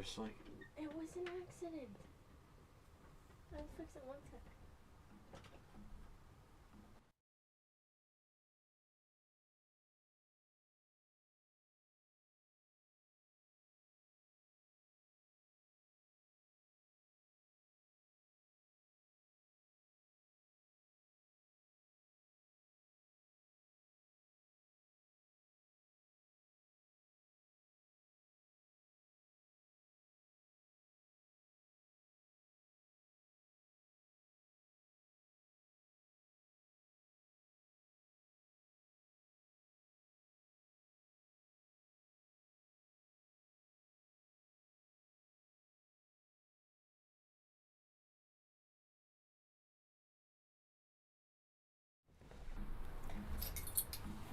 Seriously? It was an accident. I'll fix it one sec.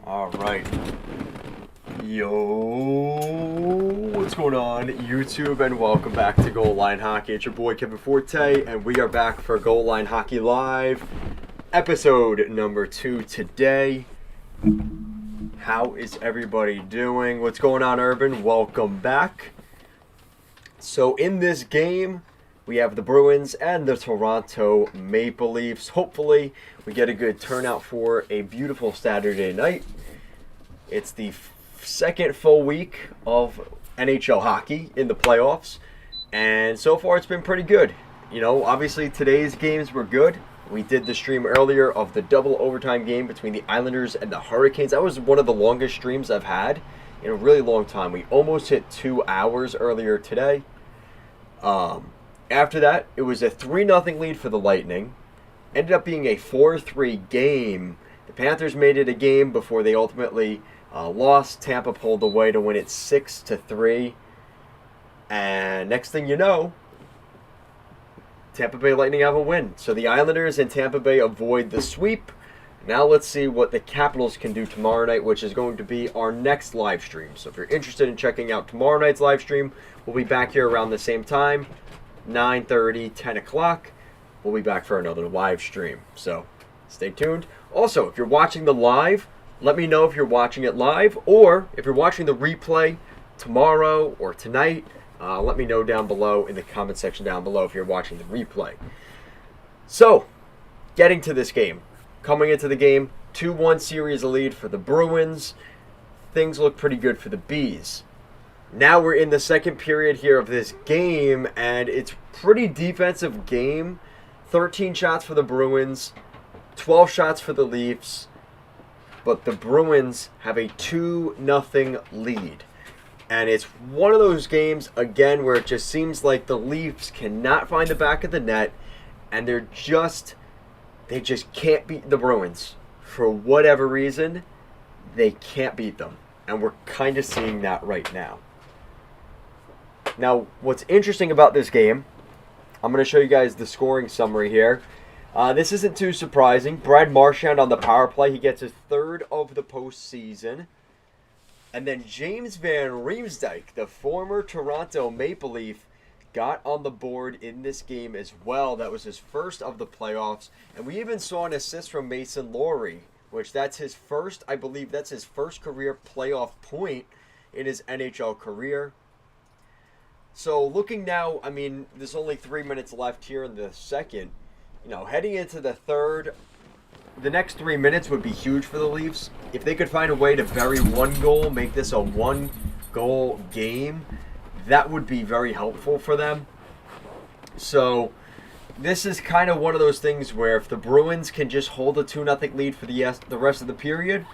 Alright. Yo, what's going on, YouTube, and welcome back to Goal Line Hockey. It's your boy Kevin Forte, and we are back for Goal Line Hockey Live, episode number 2 today. How is everybody doing? What's going on, Urban? Welcome back. So in this game, we have the Bruins and the Toronto Maple Leafs. Hopefully, we get a good turnout for a beautiful Saturday night. It's the second full week of NHL hockey in the playoffs, and so far it's been pretty good. You know, obviously today's games were good. We did the stream earlier of the double overtime game between the Islanders and the Hurricanes. That was one of the longest streams I've had in a really long time. We almost hit 2 hours earlier today. After that, it was a 3-0 lead for the Lightning. Ended up being a 4-3 game. The Panthers made it a game before they ultimately lost. Tampa pulled away to win it 6-3. And next thing you know, Tampa Bay Lightning have a win. So the Islanders and Tampa Bay avoid the sweep. Now let's see what the Capitals can do tomorrow night, which is going to be our next live stream. So if you're interested in checking out tomorrow night's live stream, we'll be back here around the same time, 9:30, 10 o'clock. We'll be back for another live stream. So stay tuned. Also, if you're watching the live, let me know if you're watching it live, or if you're watching the replay tomorrow or tonight, let me know down below in the comment section down below if you're watching the replay. So, getting to this game. Coming into the game, 2-1 series lead for the Bruins. Things look pretty good for the Bees. Now we're in the second period here of this game, and it's pretty defensive game. 13 shots for the Bruins, 12 shots for the Leafs. But the Bruins have a 2-0 lead. And it's one of those games, again, where it just seems like the Leafs cannot find the back of the net. And they just can't beat the Bruins. For whatever reason, they can't beat them. And we're kind of seeing that right now. Now, what's interesting about this game, I'm going to show you guys the scoring summary here. This isn't too surprising. Brad Marchand on the power play. He gets his third of the postseason. And then James Van Riemsdyk, the former Toronto Maple Leaf, got on the board in this game as well. That was his first of the playoffs. And we even saw an assist from Mason Lohrey, which that's his first, I believe that's his first career playoff point in his NHL career. So looking now, I mean, there's only 3 minutes left here in the second. You know, heading into the third, the next 3 minutes would be huge for the Leafs. If they could find a way to bury one goal, make this a one-goal game, that would be very helpful for them. So this is kind of one of those things where if the Bruins can just hold a 2-0 lead for the rest of the period,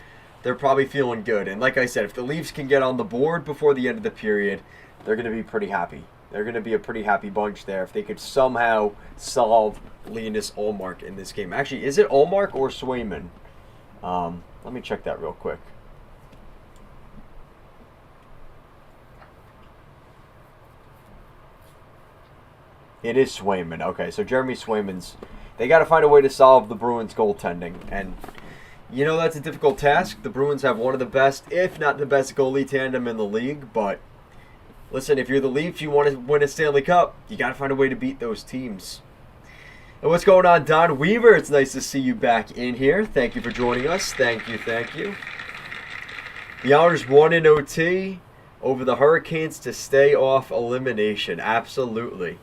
they're probably feeling good. And like I said, if the Leafs can get on the board before the end of the period, they're going to be pretty happy. They're going to be a pretty happy bunch there if they could somehow solve Linus Ullmark in this game. Actually, is it Ullmark or Swayman? Let me check that real quick. It is Swayman. Okay, so Jeremy Swayman's... They got to find a way to solve the Bruins' goaltending. And, you know, that's a difficult task. The Bruins have one of the best, if not the best, goalie tandem in the league. But, listen, if you're the Leafs, you want to win a Stanley Cup, you got to find a way to beat those teams. And what's going on, Don Weaver? It's nice to see you back in here. Thank you for joining us. Thank you, thank you. The Oilers won in OT. over the Hurricanes to stay off elimination. Absolutely.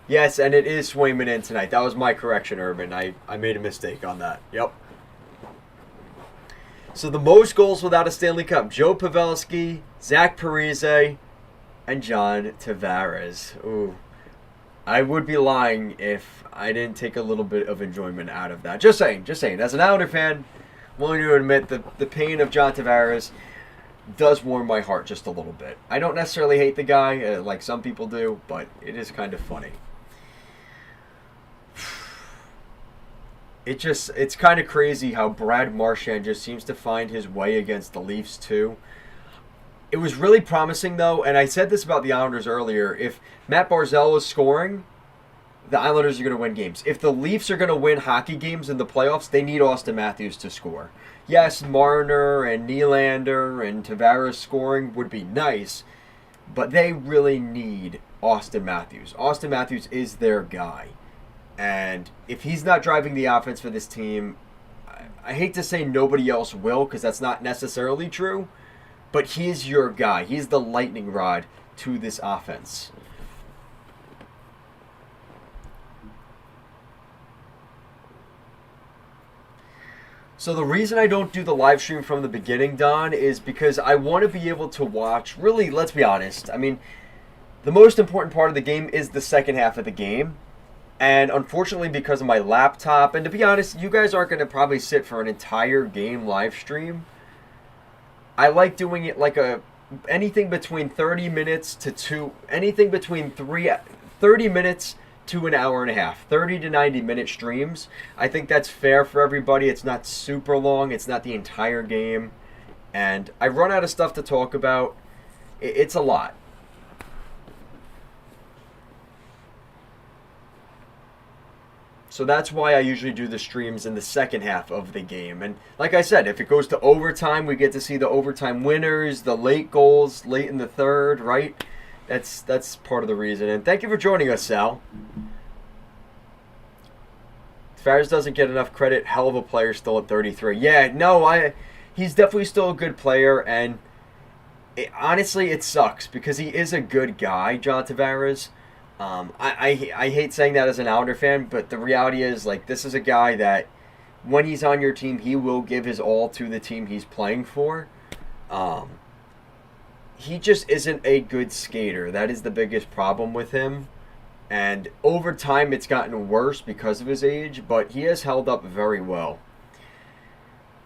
Yes, and it is Swayman in tonight. That was my correction, Urban. I made a mistake on that. Yep. So the most goals without a Stanley Cup. Joe Pavelski, Zach Parise, and John Tavares. Ooh. I would be lying if I didn't take a little bit of enjoyment out of that. Just saying. As an Islander fan, I'm willing to admit the pain of John Tavares does warm my heart just a little bit. I don't necessarily hate the guy like some people do, but it is kind of funny. It's kind of crazy how Brad Marchand just seems to find his way against the Leafs too. It was really promising though, and I said this about the Islanders earlier. If Matt Barzal is scoring, the Islanders are going to win games. If the Leafs are going to win hockey games in the playoffs, they need Austin Matthews to score. Yes, Marner and Nylander and Tavares scoring would be nice, but they really need Austin Matthews. Austin Matthews is their guy. And if he's not driving the offense for this team, I hate to say nobody else will, because that's not necessarily true, but he's your guy. He's the lightning rod to this offense. So the reason I don't do the live stream from the beginning, Don, is because I want to be able to watch, really, let's be honest. I mean, the most important part of the game is the second half of the game. And unfortunately, because of my laptop, and to be honest, you guys aren't going to probably sit for an entire game live stream. I like doing it like anything between 30 minutes to 30 minutes to an hour and a half, 30 to 90 minute streams. I think that's fair for everybody. It's not super long. It's not the entire game. And I run out of stuff to talk about. It's a lot. So that's why I usually do the streams in the second half of the game. And like I said, if it goes to overtime, we get to see the overtime winners, the late goals, late in the third, right? That's part of the reason. And thank you for joining us, Sal. Tavares doesn't get enough credit. Hell of a player still at 33. Yeah, no, he's definitely still a good player. And honestly, it sucks because he is a good guy, John Tavares. I hate saying that as an Islander fan, but the reality is, like, this is a guy that when he's on your team, he will give his all to the team he's playing for. He just isn't a good skater. That is the biggest problem with him. And over time, it's gotten worse because of his age, but he has held up very well.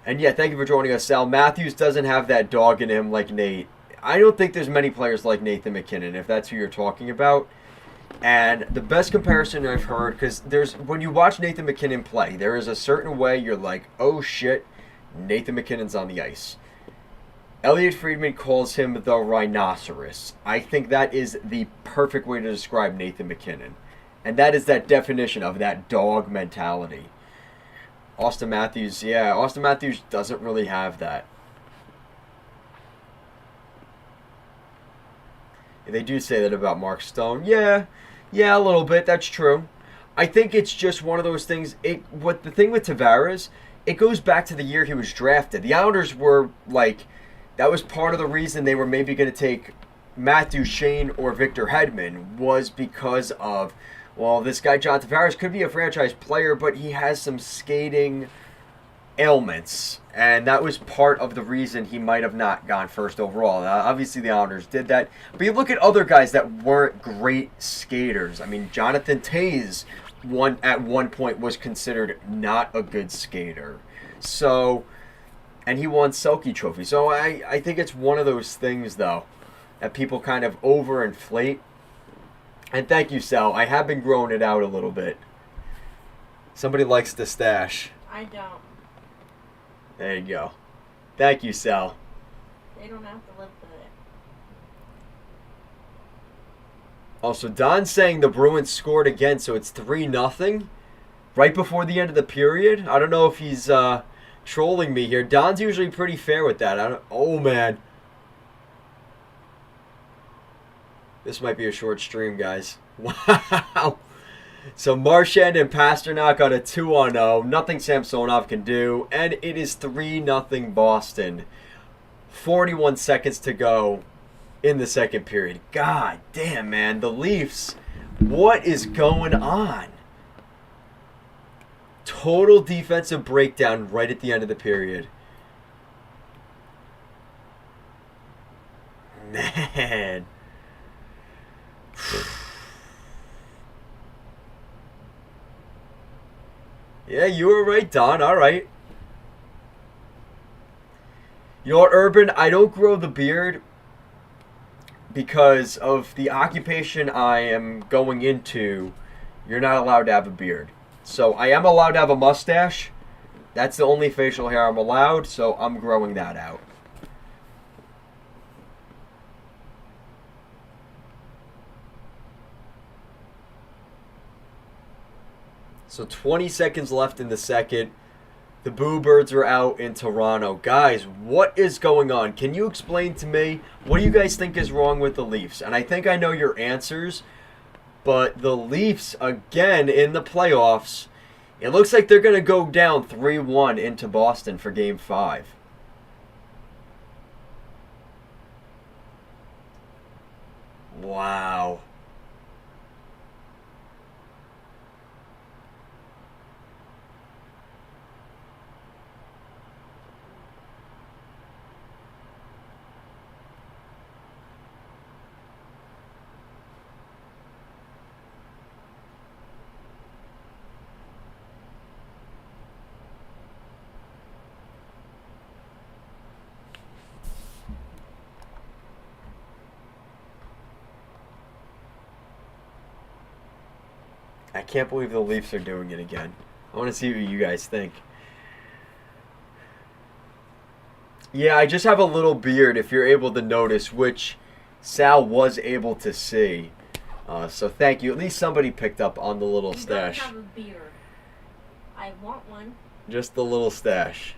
And yeah, thank you for joining us, Sal. Matthews doesn't have that dog in him like Nate. I don't think there's many players like Nathan MacKinnon, if that's who you're talking about. And the best comparison I've heard, because when you watch Nathan MacKinnon play, there is a certain way you're like, oh shit, Nathan MacKinnon's on the ice. Elliot Friedman calls him the rhinoceros. I think that is the perfect way to describe Nathan MacKinnon. And that is that definition of that dog mentality. Austin Matthews doesn't really have that. They do say that about Mark Stone. Yeah, a little bit. That's true. I think it's just one of those things. The thing with Tavares, it goes back to the year he was drafted. The Islanders were like, that was part of the reason they were maybe going to take Matt Duchene or Victor Hedman, was because of, well, this guy John Tavares could be a franchise player, but he has some skating ailments, and that was part of the reason he might have not gone first overall. Now, obviously, the Islanders did that, but you look at other guys that weren't great skaters. I mean, Jonathan Toews at one point was considered not a good skater. So, and he won Selke Trophy. So I think it's one of those things, though, that people kind of overinflate. And thank you, Sal. I have been growing it out a little bit. Somebody likes the stash. I don't. There you go. Thank you, Sal. They don't have to live with it. Also, Don's saying the Bruins scored again, so it's 3-0 right before the end of the period. I don't know if he's trolling me here. Don's usually pretty fair with that. Oh, man. This might be a short stream, guys. Wow. So Marchand and Pasternak on a 2-0. Nothing Samsonov can do. And it is 3-0 Boston. 41 seconds to go in the second period. God damn, man. The Leafs, what is going on? Total defensive breakdown right at the end of the period. Man. Yeah, you were right, Don. All right. You know what, Urban? I don't grow the beard because of the occupation I am going into. You're not allowed to have a beard. So I am allowed to have a mustache. That's the only facial hair I'm allowed, so I'm growing that out. So 20 seconds left in the second. The Boo Birds are out in Toronto. Guys, what is going on? Can you explain to me what do you guys think is wrong with the Leafs? And I think I know your answers, but the Leafs, again, in the playoffs, it looks like they're going to go down 3-1 into Boston for Game 5. Wow. I can't believe the Leafs are doing it again. I want to see what you guys think. Yeah, I just have a little beard, if you're able to notice, which Sal was able to see. So thank you. At least somebody picked up on the little stash. You don't have a beard. I want one. Just the little stash.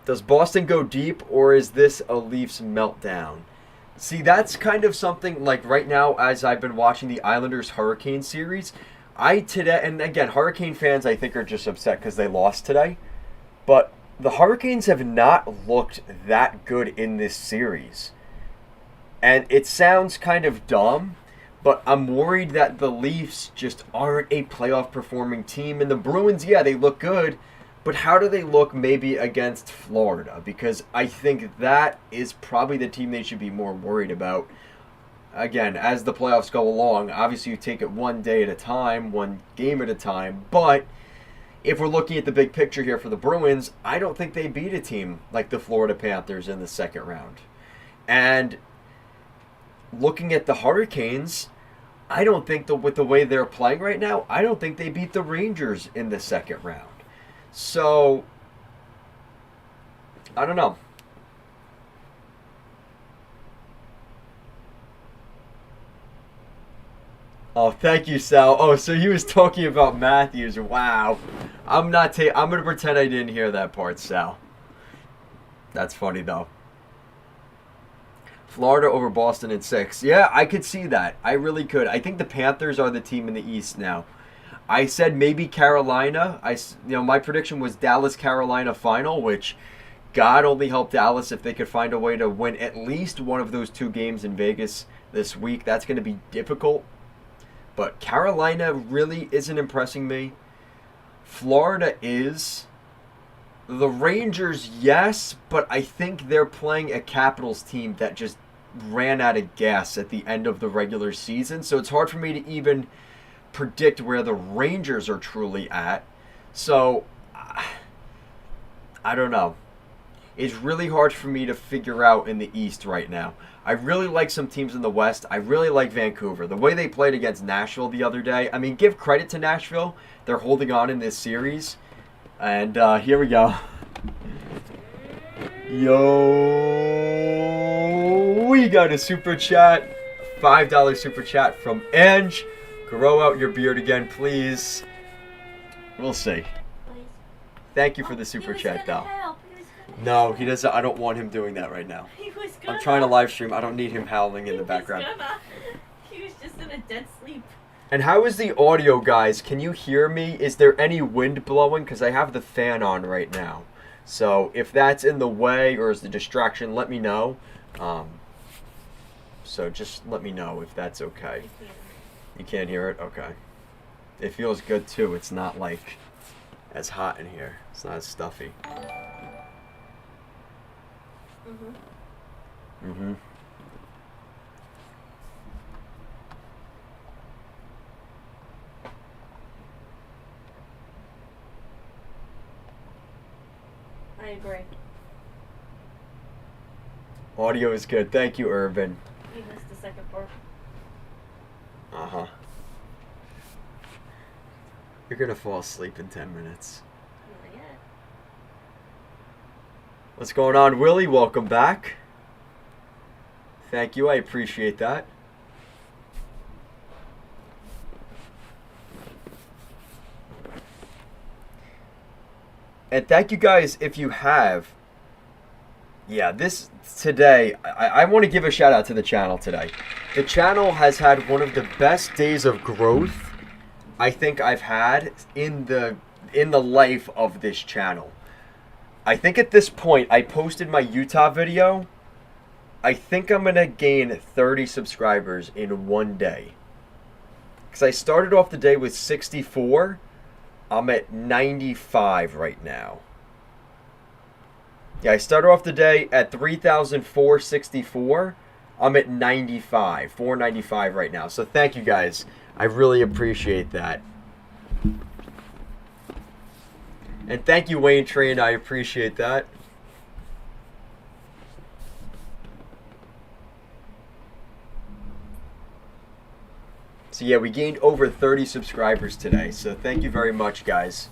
Does Boston go deep, or is this a Leafs meltdown? See, that's kind of something, like right now, as I've been watching the Islanders Hurricane series, and again, Hurricane fans I think are just upset because they lost today, but the Hurricanes have not looked that good in this series. And it sounds kind of dumb, but I'm worried that the Leafs just aren't a playoff performing team. And the Bruins, yeah, they look good, but how do they look maybe against Florida? Because I think that is probably the team they should be more worried about. Again, as the playoffs go along, obviously you take it one day at a time, one game at a time. But if we're looking at the big picture here for the Bruins, I don't think they beat a team like the Florida Panthers in the second round. And looking at the Hurricanes, I don't think that with the way they're playing right now, I don't think they beat the Rangers in the second round. So, I don't know. Oh, thank you, Sal. Oh, so he was talking about Matthews. Wow. I'm going to pretend I didn't hear that part, Sal. That's funny, though. Florida over Boston in 6. Yeah, I could see that. I really could. I think the Panthers are the team in the East now. I said maybe Carolina. My prediction was Dallas-Carolina final, which God only help Dallas if they could find a way to win at least one of those two games in Vegas this week. That's going to be difficult. But Carolina really isn't impressing me. Florida is. The Rangers, yes, but I think they're playing a Capitals team that just ran out of gas at the end of the regular season. So it's hard for me to even predict where the Rangers are truly at. So, I don't know. It's really hard for me to figure out in the East right now. I really like some teams in the West. I really like Vancouver. The way they played against Nashville the other day. I mean, give credit to Nashville. They're holding on in this series. And here we go. Yo, we got a super chat. $5 super chat from Ange. Grow out your beard again, please. We'll see. Please. Thank you for the super chat, though. Help. No, he doesn't. I don't want him doing that right now. He was gonna. I'm trying to live stream. I don't need him howling in the background. He was just in a dead sleep. And how is the audio, guys? Can you hear me? Is there any wind blowing? Because I have the fan on right now. So if that's in the way or is the distraction, let me know. So just let me know if that's okay. You can't hear it? Okay. It feels good too. It's not like as hot in here. It's not as stuffy. Mm-hmm. I agree. Audio is good. Thank you, Urban. You missed the second part. Uh-huh. You're gonna fall asleep in 10 minutes. Not yet. What's going on, Willie? Welcome back. Thank you. I appreciate that. And thank you guys if you have. Yeah, this today, I want to give a shout out to the channel today. The channel has had one of the best days of growth I think I've had in the life of this channel. I think at this point, I posted my Utah video. I think I'm going to gain 30 subscribers in one day. Because I started off the day with 64. I'm at 95 right now. Yeah, I started off the day at 3,464. I'm at 95, 495 right now. So thank you guys. I really appreciate that. And thank you, Wayne Train. I appreciate that. So yeah, we gained over 30 subscribers today. So thank you very much, guys.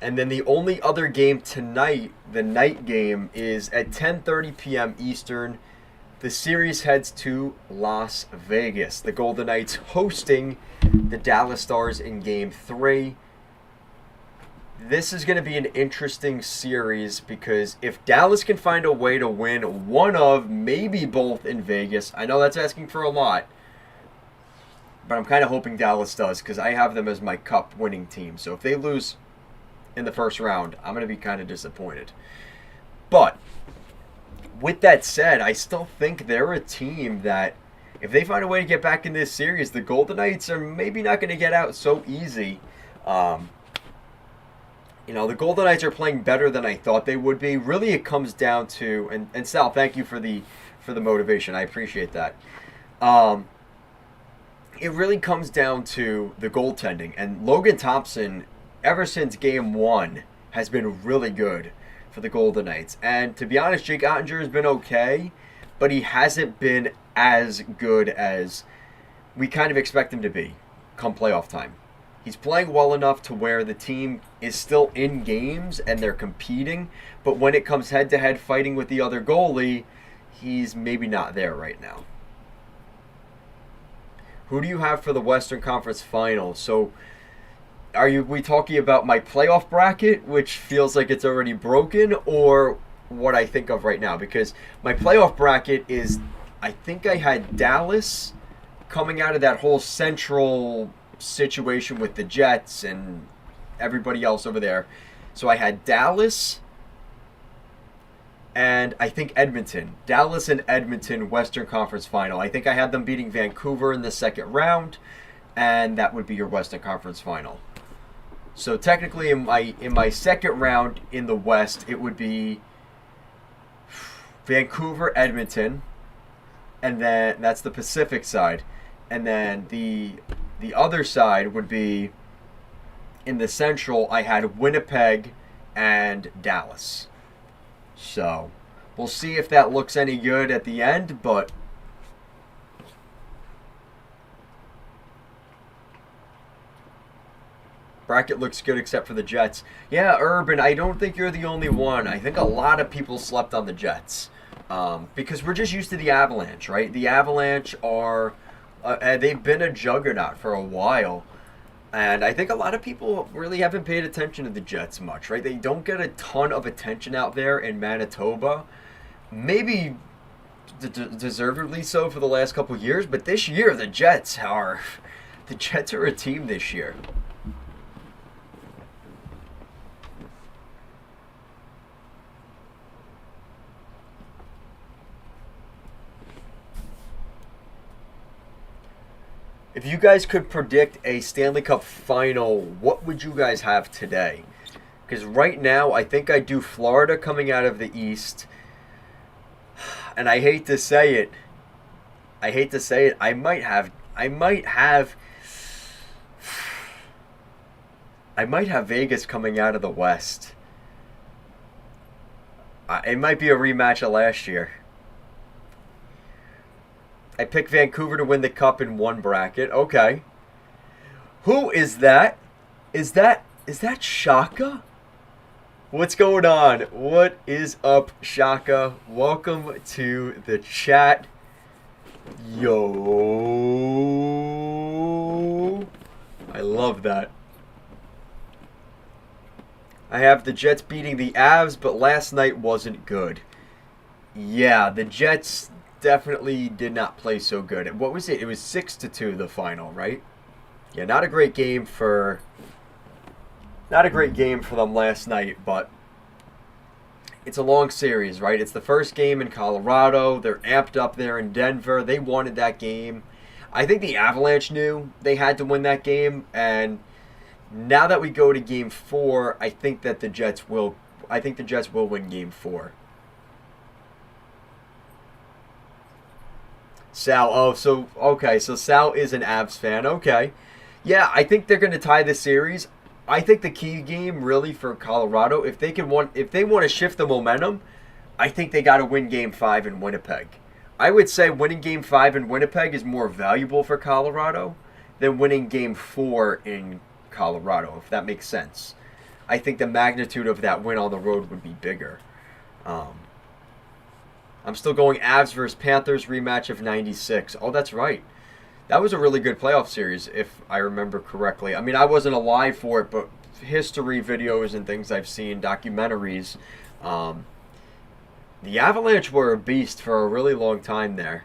And then the only other game tonight, the night game, is at 10:30 p.m. Eastern. The series heads to Las Vegas. The Golden Knights hosting the Dallas Stars in Game 3. This is going to be an interesting series because if Dallas can find a way to win one of, maybe both in Vegas, I know that's asking for a lot, but I'm kind of hoping Dallas does because I have them as my cup winning team. So if they lose in the first round, I'm going to be kind of disappointed. But with that said, I still think they're a team that if they find a way to get back in this series, the Golden Knights are maybe not going to get out so easy. You know, the Golden Knights are playing better than I thought they would be. Really, it comes down to, and Sal, thank you for the motivation. I appreciate that. It really comes down to the goaltending. And Logan Thompson, ever since Game 1, has been really good for the Golden Knights. And to be honest, Jake Ottinger has been okay, but he hasn't been as good as we kind of expect him to be come playoff time. He's playing well enough to where the team is still in games and they're competing, but when it comes head-to-head fighting with the other goalie, he's maybe not there right now. Who do you have for the Western Conference Final? So, we talking about my playoff bracket, which feels like it's already broken, or what I think of right now? Because my playoff bracket is, I think I had Dallas coming out of that whole central situation with the Jets and everybody else over there. So I had Dallas and I think Edmonton. Dallas and Edmonton Western Conference Final. I think I had them beating Vancouver in the second round, and that would be your Western Conference Final. So technically in my second round in the West, it would be Vancouver, Edmonton, and then that's the Pacific side. And then the other side would be, in the Central, I had Winnipeg and Dallas. So, we'll see if that looks any good at the end, but bracket looks good except for the Jets. Yeah, Urban, I don't think you're the only one. I think a lot of people slept on the Jets because we're just used to the Avalanche, right? The Avalanche are... they've been a juggernaut for a while, and I think a lot of people really haven't paid attention to the Jets much, right? They don't get a ton of attention out there in Manitoba. Maybe deservedly so for the last couple of years, but this year the Jets are a team this year. If you guys could predict a Stanley Cup final, what would you guys have today? Because right now, I think I do Florida coming out of the East. And I hate to say it. I might have Vegas coming out of the West. It might be a rematch of last year. I picked Vancouver to win the Cup in one bracket. Okay. Who is that? Is that Shaka? What's going on? What is up, Shaka? Welcome to the chat. Yo. I love that. I have the Jets beating the Avs, but last night wasn't good. Yeah, the Jets definitely did not play so good. What was it? It was 6-2 the final, right? Yeah, not a great game for them last night, but it's a long series, right? It's the first game in Colorado. They're amped up there in Denver. They wanted that game. I think the Avalanche knew they had to win that game, and now that we go to Game 4, I think the Jets will win Game 4. Sal, so Sal is an Avs fan. Okay. Yeah, I think they're going to tie the series. I think the key game really for Colorado, if they want to shift the momentum, I think they got to win Game 5 in Winnipeg. I would say winning Game 5 in Winnipeg is more valuable for Colorado than winning Game 4 in Colorado, if that makes sense. I think the magnitude of that win on the road would be bigger. I'm still going Avs versus Panthers rematch of 96. Oh, that's right. That was a really good playoff series, if I remember correctly. I mean, I wasn't alive for it, but history videos and things I've seen, documentaries. The Avalanche were a beast for a really long time there.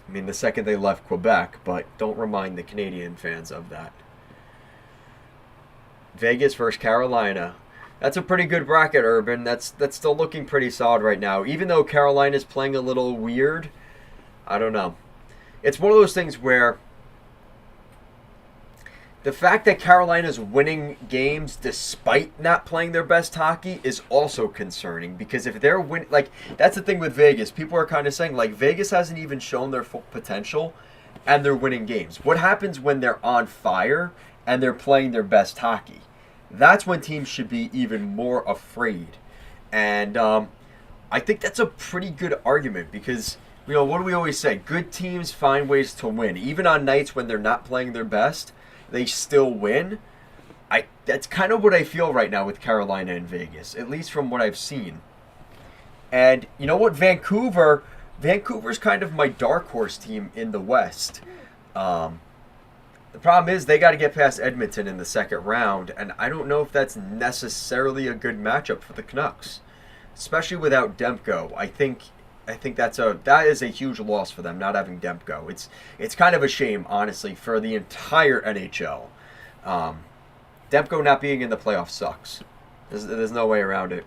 I mean, the second they left Quebec, but don't remind the Canadian fans of that. Vegas versus Carolina. That's a pretty good bracket, Urban. That's still looking pretty solid right now. Even though Carolina's playing a little weird, I don't know. It's one of those things where the fact that Carolina's winning games despite not playing their best hockey is also concerning, because if they're that's the thing with Vegas. People are kind of saying Vegas hasn't even shown their full potential and they're winning games. What happens when they're on fire and they're playing their best hockey? That's when teams should be even more afraid. And I think that's a pretty good argument because, what do we always say? Good teams find ways to win. Even on nights when they're not playing their best, they still win. That's kind of what I feel right now with Carolina and Vegas, at least from what I've seen. And you know what? Vancouver's kind of my dark horse team in the West. The problem is they got to get past Edmonton in the second round, and I don't know if that's necessarily a good matchup for the Canucks, especially without Demko. I think that is a huge loss for them not having Demko. It's kind of a shame, honestly, for the entire NHL. Demko not being in the playoffs sucks. There's no way around it.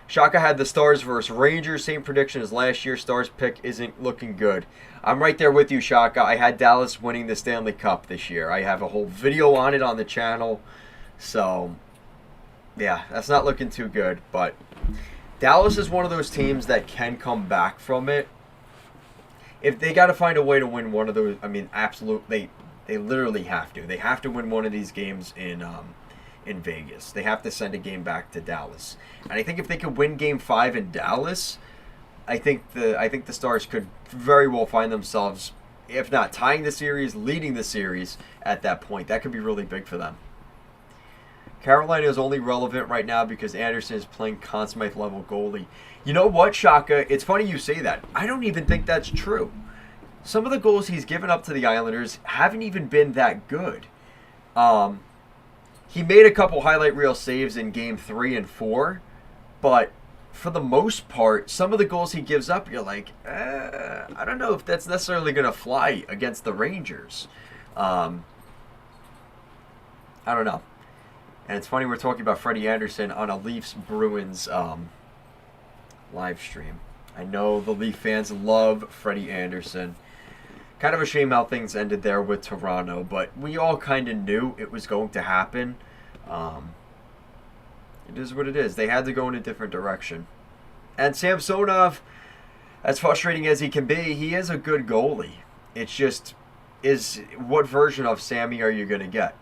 Shaka had the Stars versus Rangers. Same prediction as last year. Stars pick isn't looking good. I'm right there with you, Shaka. I had Dallas winning the Stanley Cup this year. I have a whole video on it on the channel. So, yeah, that's not looking too good. But Dallas is one of those teams that can come back from it. If they got to find a way to win one of those, I mean, absolutely, they literally have to. They have to win one of these games in Vegas. They have to send a game back to Dallas. And I think if they could win Game 5 in Dallas, I think the Stars could very well find themselves, if not tying the series, leading the series at that point. That could be really big for them. Carolina is only relevant right now because Anderson is playing Conn Smythe level goalie. You know what, Shaka? It's funny you say that. I don't even think that's true. Some of the goals he's given up to the Islanders haven't even been that good. He made a couple highlight reel saves in Game 3 and 4, but for the most part, some of the goals he gives up, you're like, I don't know if that's necessarily going to fly against the Rangers. I don't know. And it's funny we're talking about Freddie Anderson on a Leafs Bruins live stream. I know the Leaf fans love Freddie Anderson. Kind of a shame how things ended there with Toronto, but we all kind of knew it was going to happen. It is what it is. They had to go in a different direction. And Samsonov, as frustrating as he can be, he is a good goalie. It's just, what version of Sammy are you going to get?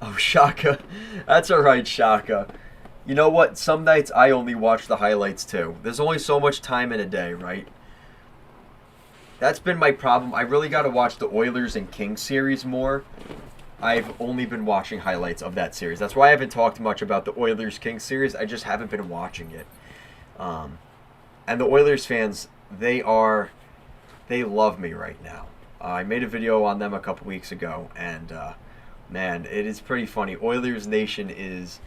Oh, Shaka. That's all right, Shaka. You know what? Some nights I only watch the highlights too. There's only so much time in a day, right? That's been my problem. I really got to watch the Oilers and Kings series more. I've only been watching highlights of that series. That's why I haven't talked much about the Oilers-Kings series. I just haven't been watching it. And the Oilers fans, they love me right now. I made a video on them a couple weeks ago, and man, it is pretty funny. Oilers Nation is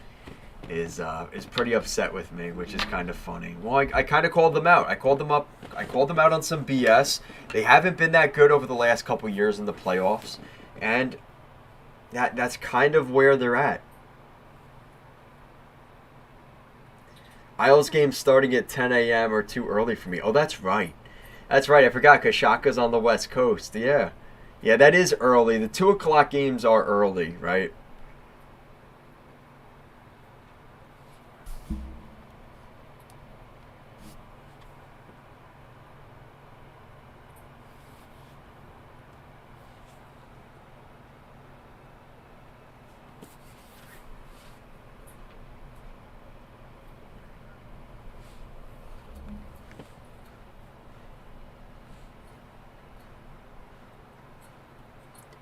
pretty upset with me, which is kind of funny. Well, I kind of called them out. I called them out on some BS. They haven't been that good over the last couple years in the playoffs, and that's kind of where they're at. Isles game starting at 10 a.m. or too early for me. Oh, that's right. That's right. I forgot because Shaka's on the West Coast. Yeah. Yeah, that is early. The 2 o'clock games are early, right?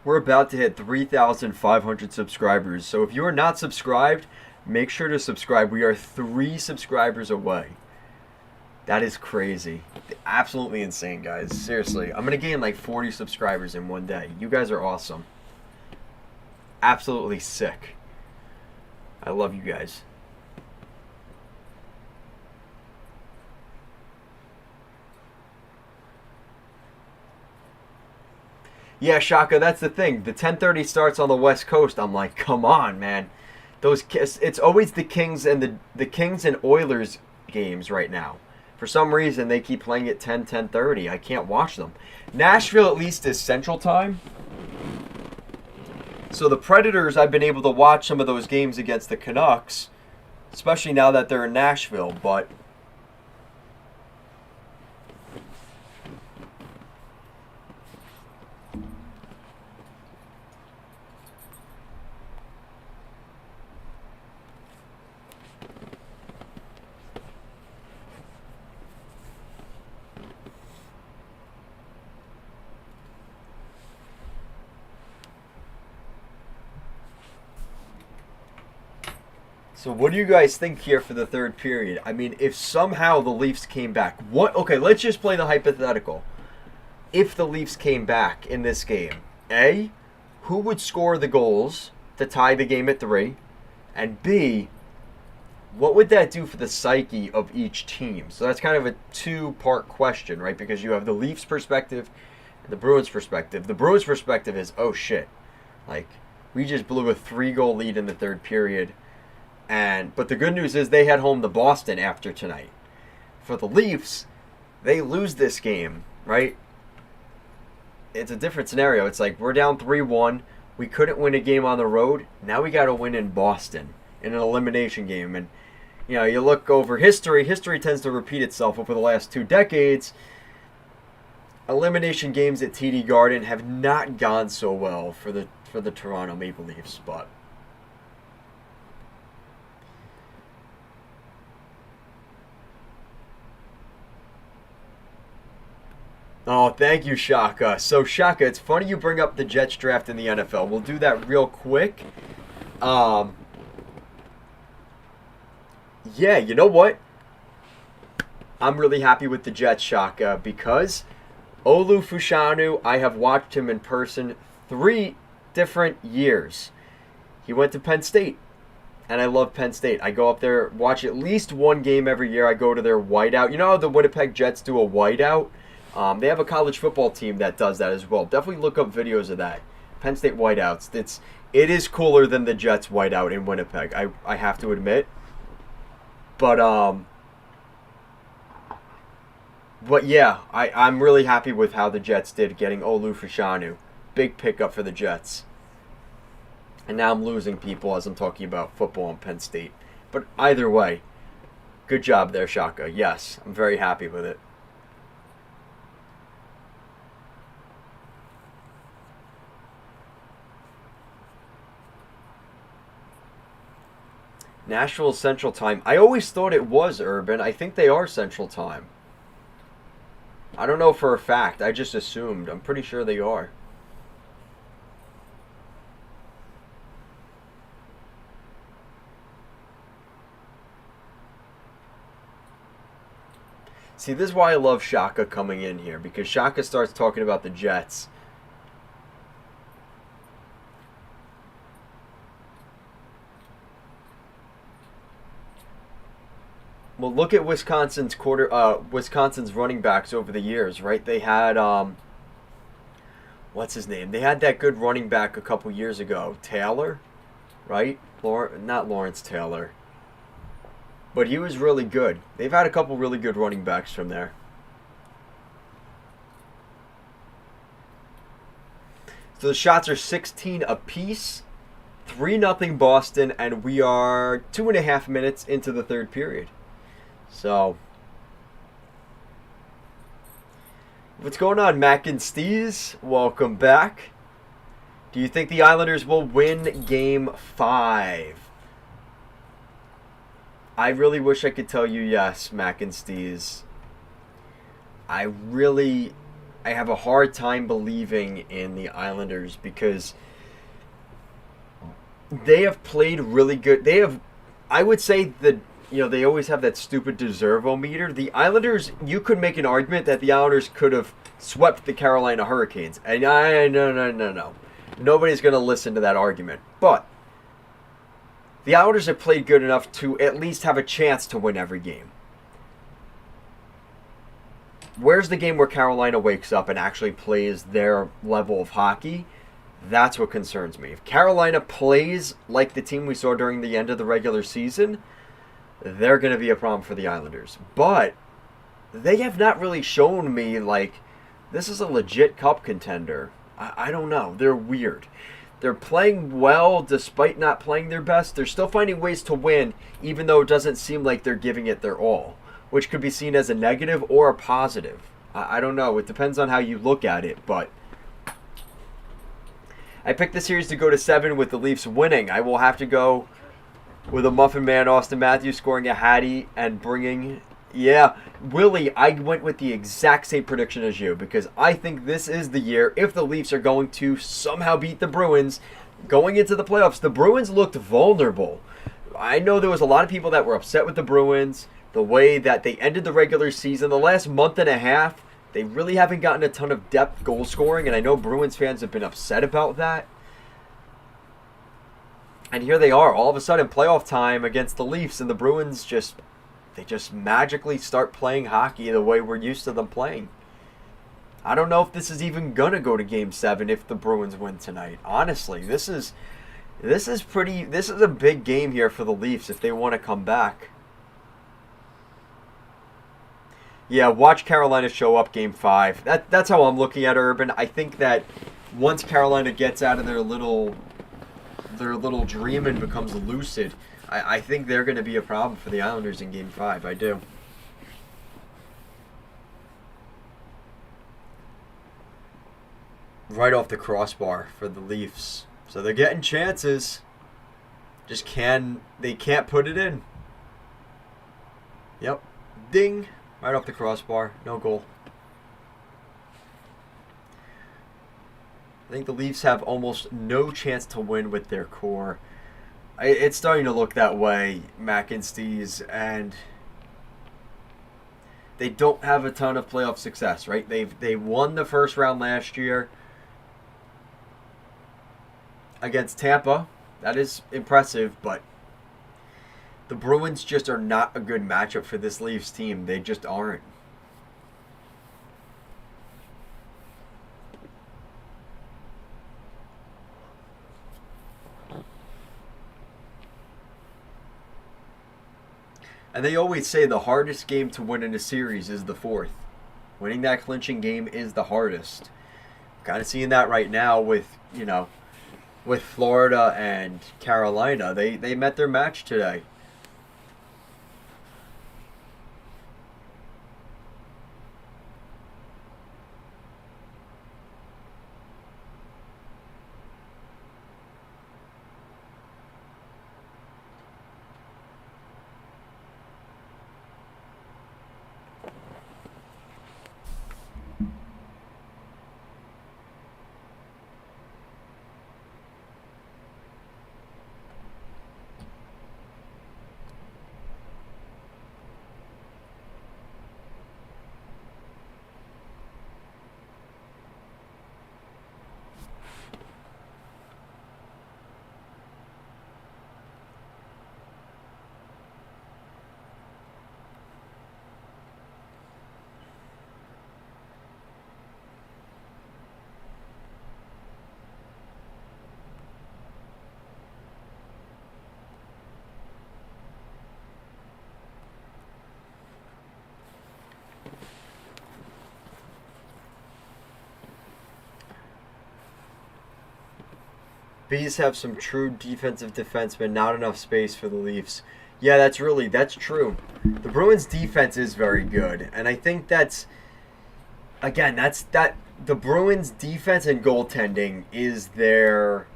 We're about to hit 3,500 subscribers. So if you are not subscribed, make sure to subscribe. We are 3 subscribers away. That is crazy. Absolutely insane, guys. Seriously. I'm going to gain like 40 subscribers in one day. You guys are awesome. Absolutely sick. I love you guys. Yeah, Shaka, that's the thing. The 10:30 starts on the West Coast. I'm like, come on, man. It's always the Kings and the Kings and Oilers games right now. For some reason, they keep playing at 10:30. I can't watch them. Nashville at least is Central Time. So the Predators, I've been able to watch some of those games against the Canucks, especially now that they're in Nashville, but so what do you guys think here for the third period? I mean, if somehow the Leafs came back, okay, let's just play the hypothetical. If the Leafs came back in this game, A, who would score the goals to tie the game at 3? And B, what would that do for the psyche of each team? So that's kind of a 2-part question, right? Because you have the Leafs perspective and the Bruins perspective. The Bruins perspective is, oh shit, like, we just blew a 3-goal lead in the third period. But the good news is they head home to Boston after tonight. For the Leafs, they lose this game, right? It's a different scenario. It's like we're down 3-1. We couldn't win a game on the road. Now we got to win in Boston in an elimination game. And, you know, you look over history. History tends to repeat itself over the last 2 decades. Elimination games at TD Garden have not gone so well for the Toronto Maple Leafs, but oh, thank you, Shaka. So, Shaka, it's funny you bring up the Jets draft in the NFL. We'll do that real quick. Yeah, you know what? I'm really happy with the Jets, Shaka, because Olu Fushanu, I have watched him in person 3 different years. He went to Penn State, and I love Penn State. I go up there, watch at least one game every year. I go to their whiteout. You know how the Winnipeg Jets do a whiteout? They have a college football team that does that as well. Definitely look up videos of that. Penn State whiteouts. It is cooler than the Jets whiteout in Winnipeg, I have to admit. But yeah, I'm really happy with how the Jets did getting Olu Fashanu. Big pickup for the Jets. And now I'm losing people as I'm talking about football and Penn State. But either way, good job there, Shaka. Yes, I'm very happy with it. Nashville Central Time. I always thought it was Urban. I think they are Central Time. I don't know for a fact. I just assumed. I'm pretty sure they are. See, this is why I love Shaka coming in here, because Shaka starts talking about the Jets. Well, look at Wisconsin's running backs over the years, right? They had what's his name? They had that good running back a couple years ago, Taylor, right? Not Lawrence Taylor. But he was really good. They've had a couple really good running backs from there. So the shots are 16 apiece. 3-0 Boston, and we are 2.5 minutes into the third period. So, what's going on, Mac and Steez? Welcome back. Do you think the Islanders will win Game 5? I really wish I could tell you yes, Mac and Steez. I have a hard time believing in the Islanders because they have played really good. I would say that, they always have that stupid deserve-o-meter. The Islanders, you could make an argument that the Islanders could have swept the Carolina Hurricanes. And no. Nobody's going to listen to that argument. But the Islanders have played good enough to at least have a chance to win every game. Where's the game where Carolina wakes up and actually plays their level of hockey? That's what concerns me. If Carolina plays like the team we saw during the end of the regular season, they're going to be a problem for the Islanders. But they have not really shown me, this is a legit cup contender. I don't know. They're weird. They're playing well despite not playing their best. They're still finding ways to win, even though it doesn't seem like they're giving it their all, which could be seen as a negative or a positive. I don't know. It depends on how you look at it, but I picked the series to go to 7 with the Leafs winning. I will have to go with a Muffin Man, Austin Matthews, scoring a Hattie and bringing... Yeah, Willie, I went with the exact same prediction as you because I think this is the year if the Leafs are going to somehow beat the Bruins going into the playoffs. The Bruins looked vulnerable. I know there was a lot of people that were upset with the Bruins, the way that they ended the regular season. The last month and a half, they really haven't gotten a ton of depth goal scoring, and I know Bruins fans have been upset about that. And here they are, all of a sudden, playoff time against the Leafs, and the Bruins just magically start playing hockey the way we're used to them playing. I don't know if this is even going to go to Game 7 if the Bruins win tonight. Honestly, this is a big game here for the Leafs if they want to come back. Yeah, watch Carolina show up Game 5. That's how I'm looking at Urban. I think that once Carolina gets out of their little dream and becomes lucid, I think they're going to be a problem for the Islanders in Game 5. I do. Right off the crossbar for the Leafs. So they're getting chances. They can't put it in. Yep. Ding. Right off the crossbar. No goal. I think the Leafs have almost no chance to win with their core. It's starting to look that way, Mac and Steez, and they don't have a ton of playoff success, right? They won the first round last year. against Tampa. That is impressive, but the Bruins just are not a good matchup for this Leafs team. They just aren't. And they always say the hardest game to win in a series is the fourth. Winning that clinching game is the hardest. Kind of seeing that right now with, with Florida and Carolina. They met their match today. Bees have some true defensive defensemen, not enough space for the Leafs. Yeah, that's true. The Bruins defense is very good, and I think that's the Bruins defense and goaltending is their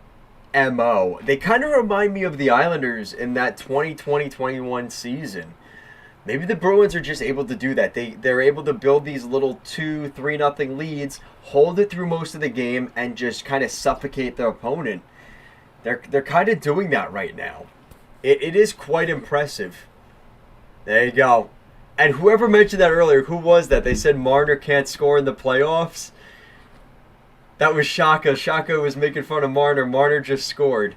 MO. They kind of remind me of the Islanders in that 2020-21 season. Maybe the Bruins are just able to do that. They're able to build these little 2-3-0 leads, hold it through most of the game, and just kind of suffocate their opponent. They're kind of doing that right now. It is quite impressive. There you go. And whoever mentioned that earlier, who was that? They said Marner can't score in the playoffs. That was Shaka. Shaka was making fun of Marner. Marner just scored.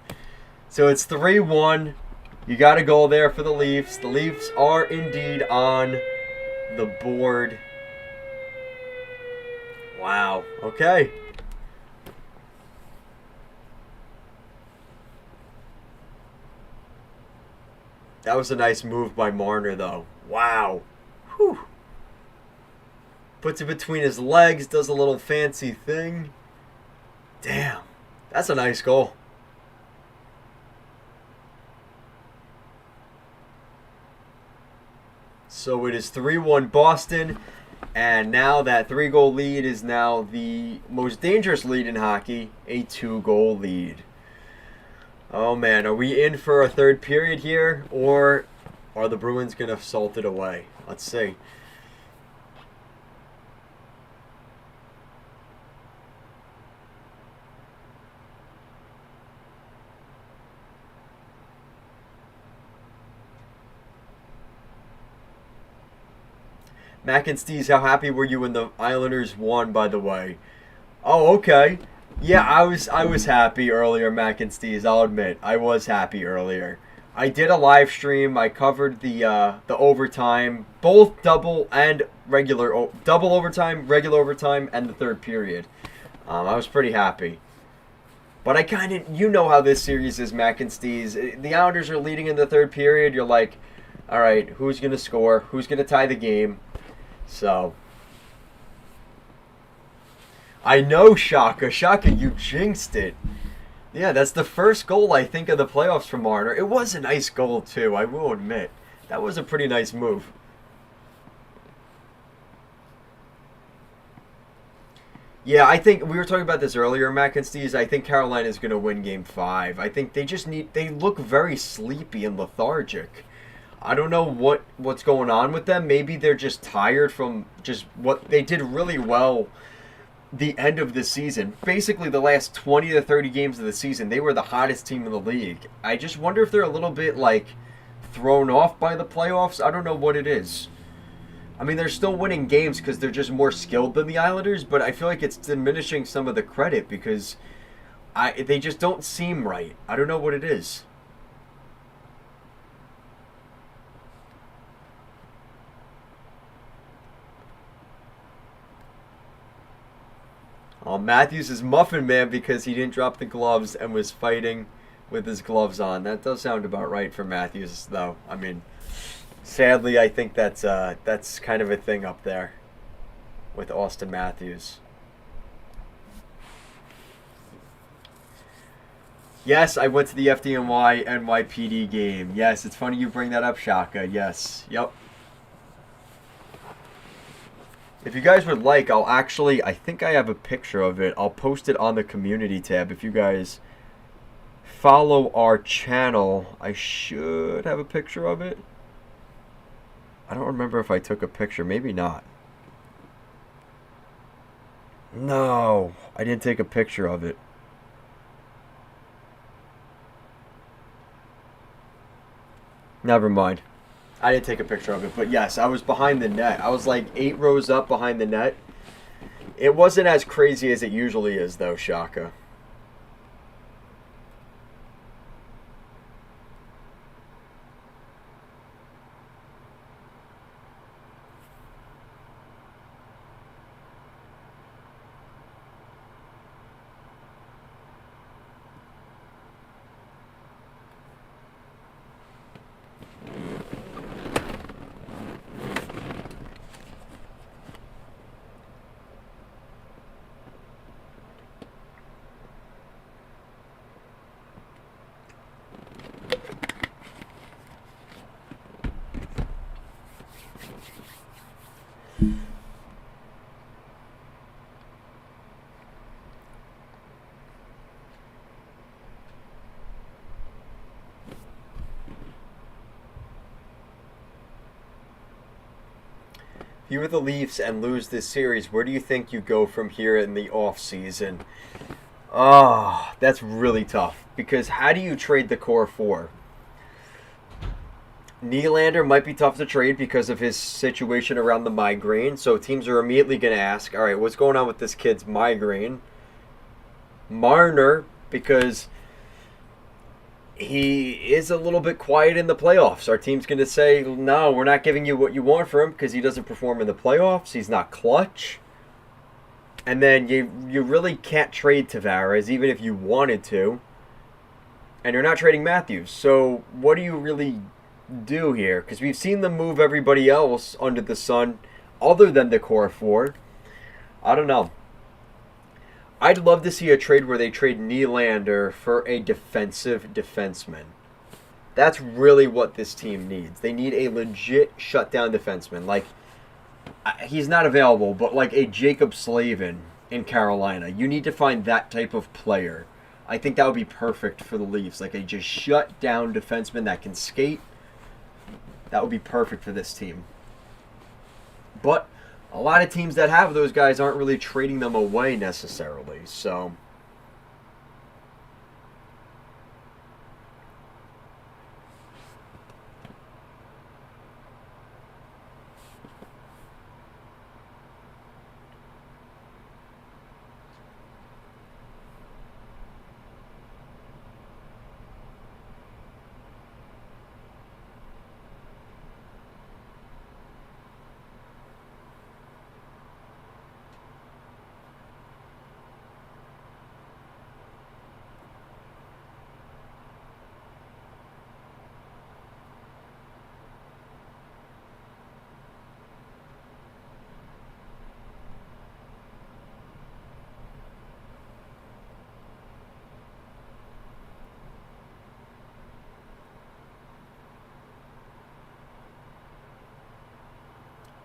So it's 3-1. You got a goal there for the Leafs. The Leafs are indeed on the board. Wow. Okay. That was a nice move by Marner, though. Wow. Whew. Puts it between his legs, does a little fancy thing. Damn. That's a nice goal. So it is 3-1 Boston. And now that 3-goal lead is now the most dangerous lead in hockey, a 2-goal lead. Oh man, are we in for a third period here, or are the Bruins going to salt it away? Let's see. Mac and Steez, how happy were you when the Islanders won, by the way? Oh, okay. Yeah, I was happy earlier, Mac and Steez. I'll admit, I was happy earlier. I did a live stream. I covered the overtime, both double and regular, double overtime, regular overtime, and the third period. I was pretty happy. But I kind of, you know how this series is, Mac and Steez. The Islanders are leading in the third period. You're like, all right, who's gonna score? Who's gonna tie the game? So. I know, Shaka. Shaka, you jinxed it. Yeah, that's the first goal, I think, of the playoffs from Marner. It was a nice goal, too, I will admit. That was a pretty nice move. Yeah, I think, we were talking about this earlier, Mac and Steez. I think Carolina's going to win Game 5. I think they look very sleepy and lethargic. I don't know what's going on with them. Maybe they're just tired from just what they did really well the end of the season. Basically, the last 20 to 30 games of the season, they were the hottest team in the league. I just wonder if they're a little bit, thrown off by the playoffs. I don't know what it is. I mean, they're still winning games because they're just more skilled than the Islanders, but I feel like it's diminishing some of the credit because They just don't seem right. I don't know what it is. Oh, Matthews is Muffin Man because he didn't drop the gloves and was fighting with his gloves on. That does sound about right for Matthews, though. I mean, sadly, I think that's kind of a thing up there with Austin Matthews. Yes, I went to the FDNY NYPD game. Yes, it's funny you bring that up, Shaka. Yes, yep. If you guys would like, I think I have a picture of it. I'll post it on the community tab. If you guys follow our channel, I should have a picture of it. I don't remember if I took a picture. Maybe not. No, I didn't take a picture of it. Never mind. I didn't take a picture of it, but yes, I was behind the net. I was like 8 rows up behind the net. It wasn't as crazy as it usually is, though, Shaka. If you were the Leafs and lose this series, where do you think you go from here in the offseason? Oh, that's really tough. Because how do you trade the core four? Nylander might be tough to trade because of his situation around the migraine. So teams are immediately going to ask, all right, what's going on with this kid's migraine? Marner, because he is a little bit quiet in the playoffs. Our team's going to say, no, we're not giving you what you want for him because he doesn't perform in the playoffs. He's not clutch. And then you really can't trade Tavares even if you wanted to. And you're not trading Matthews. So what do you really do here? Because we've seen them move everybody else under the sun other than the core four. I don't know. I'd love to see a trade where they trade Nylander for a defensive defenseman. That's really what this team needs. They need a legit shutdown defenseman. Like, he's not available, but like a Jacob Slavin in Carolina. You need to find that type of player. I think that would be perfect for the Leafs. Like a just shut down defenseman that can skate. That would be perfect for this team. But a lot of teams that have those guys aren't really trading them away necessarily. So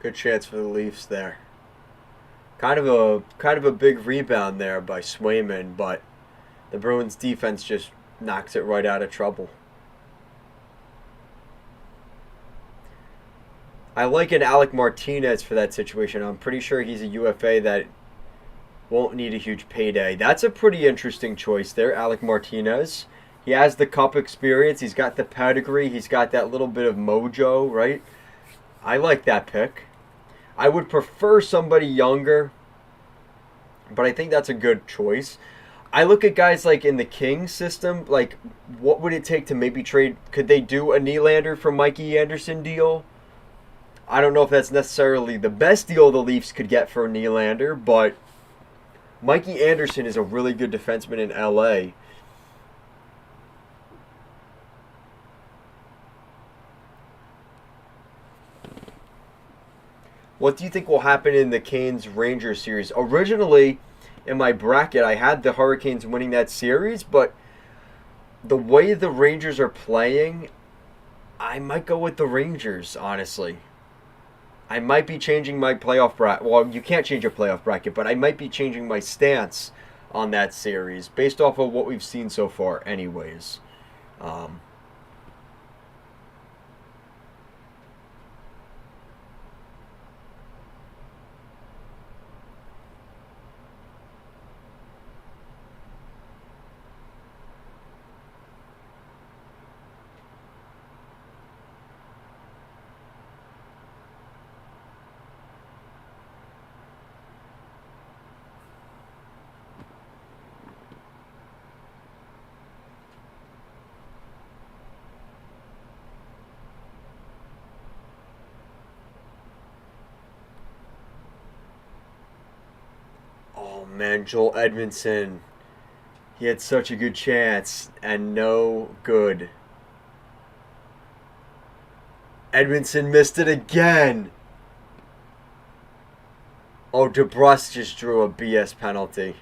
good chance for the Leafs there. Kind of a big rebound there by Swayman, but the Bruins defense just knocks it right out of trouble. I like an Alec Martinez for that situation. I'm pretty sure he's a UFA that won't need a huge payday. That's a pretty interesting choice there, Alec Martinez. He has the cup experience. He's got the pedigree. He's got that little bit of mojo, right? I like that pick. I would prefer somebody younger, but I think that's a good choice. I look at guys like in the Kings system, like what would it take to maybe trade? Could they do a Nylander for Mikey Anderson deal? I don't know if that's necessarily the best deal the Leafs could get for Nylander, but Mikey Anderson is a really good defenseman in LA. What do you think will happen in the Canes-Rangers series? Originally, in my bracket, I had the Hurricanes winning that series, but the way the Rangers are playing, I might go with the Rangers, honestly. I might be changing my playoff bracket. Well, you can't change your playoff bracket, but I might be changing my stance on that series based off of what we've seen so far anyways. Oh man, Joel Edmondson. He had such a good chance and no good. Edmondson missed it again. Oh, DeBrus just drew a BS penalty.